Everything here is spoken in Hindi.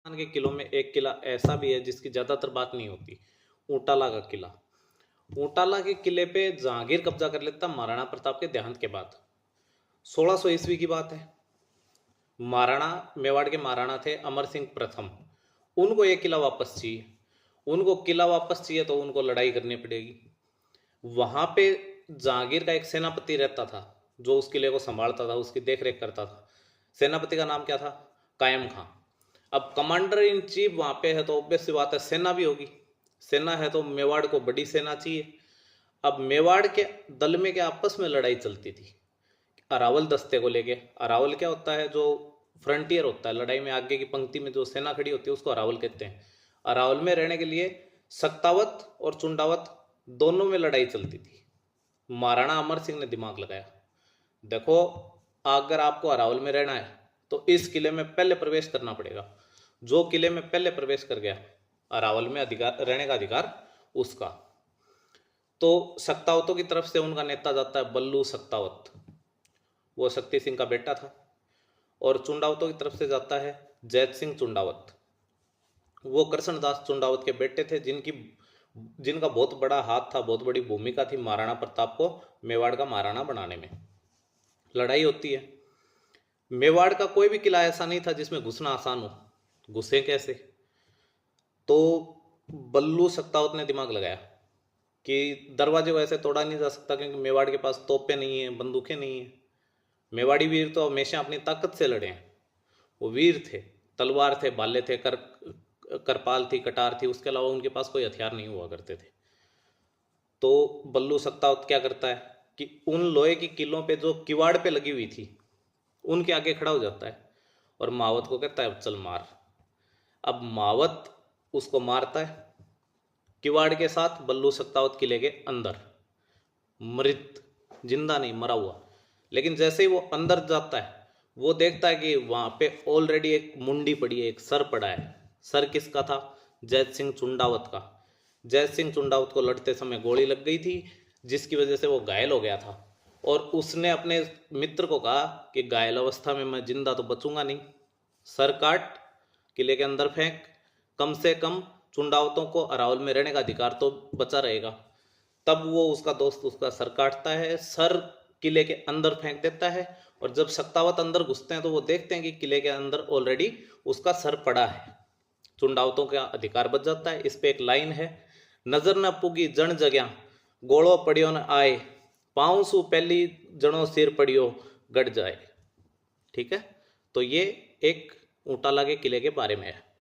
राजस्थान के किलों में एक किला ऐसा भी है जिसकी ज्यादातर बात नहीं होती। ऊंटाला का किला। ऊंटाला के किले पे जहांगीर कब्जा कर लेता महाराणा प्रताप के देहांत के बाद। 1600 ईस्वी की बात है। महाराणा मेवाड़ के महाराणा थे अमर सिंह प्रथम। उनको ये किला वापस चाहिए। उनको किला वापस चाहिए तो उनको लड़ाई करनी पड़ेगी। वहां पे जहांगीर का एक सेनापति रहता था जो उस किले को संभालता था, उसकी देखरेख करता था। सेनापति का नाम क्या था? कायम खां। अब कमांडर इन चीफ वहां पे है तो ऑब्वियस सी बात है सेना भी होगी। सेना है तो मेवाड़ को बड़ी सेना चाहिए। अब मेवाड़ के दल में क्या आपस में लड़ाई चलती थी अरावल दस्ते को लेके। अरावल क्या होता है? जो फ्रंटियर होता है, लड़ाई में आगे की पंक्ति में जो सेना खड़ी होती है उसको अरावल कहते हैं। अरावल में रहने के लिए सक्तावत और चुंडावत दोनों में लड़ाई चलती थी। महाराणा अमर सिंह ने दिमाग लगाया, देखो अगर आपको अरावल में रहना है तो इस किले में पहले प्रवेश करना पड़ेगा। जो किले में पहले प्रवेश कर गया अरावल में अधिकार रहने का अधिकार उसका। तो सक्तावतों की तरफ से उनका नेता जाता है बल्लू सक्तावत, वो शक्ति सिंह का बेटा था। और चुंडावतों की तरफ से जाता है जैत सिंह चुंडावत, वो कृष्णदास चुंडावत के बेटे थे जिनका बहुत बड़ा हाथ था, बहुत बड़ी भूमिका थी महाराणा प्रताप को मेवाड़ का महाराणा बनाने में। लड़ाई होती है। मेवाड़ का कोई भी किला ऐसा नहीं था जिसमें घुसना आसान हो। घुसे कैसे? तो बल्लू सक्तावत ने दिमाग लगाया कि दरवाजे को ऐसे तोड़ा नहीं जा सकता क्योंकि मेवाड़ के पास तोपें नहीं है, बंदूकें नहीं है। मेवाड़ी वीर तो हमेशा अपनी ताकत से लड़े हैं। वो वीर थे, तलवार थे, भाले थे, करपाल थी, कटार थी, उसके अलावा उनके पास कोई हथियार नहीं हुआ करते थे। तो बल्लू सक्तावत क्या करता है कि उन लोहे की किलों पे जो किवाड़ पे लगी हुई थी उनके आगे खड़ा हो जाता है और मावत को कहता है चल मार। अब मावत उसको मारता है किवाड़ के साथ। बल्लू सक्तावत किले के अंदर मृत, जिंदा नहीं, मरा हुआ। लेकिन जैसे ही वो अंदर जाता है वो देखता है कि वहां पे ऑलरेडी एक मुंडी पड़ी है, एक सर पड़ा है। सर किसका था? जैत सिंह चुंडावत का। जैत सिंह चुंडावत को लड़ते समय गोली लग गई थी जिसकी वजह से वो घायल हो गया था। और उसने अपने मित्र को कहा कि घायल अवस्था में मैं जिंदा तो बचूंगा नहीं, सर काट किले के अंदर फेंक, कम से कम चुंडावतों को अरावल में रहने का अधिकार तो बचा रहेगा। तब वो उसका दोस्त उसका सर काटता है, सर किले के अंदर फेंक देता है। और जब सक्तावत अंदर घुसते हैं तो वो देखते हैं कि किले के अंदर ऑलरेडी उसका सर पड़ा है। चुंडावतों का अधिकार बच जाता है। इस पे एक लाइन है, नजर न पुगी जन जग्या गोड़ो पड़ियो न आए, पाँव सु पहली जनो सिर पड़ियो गड़ जाए। ठीक है, तो ये एक ऊंटाला के किले के बारे में है।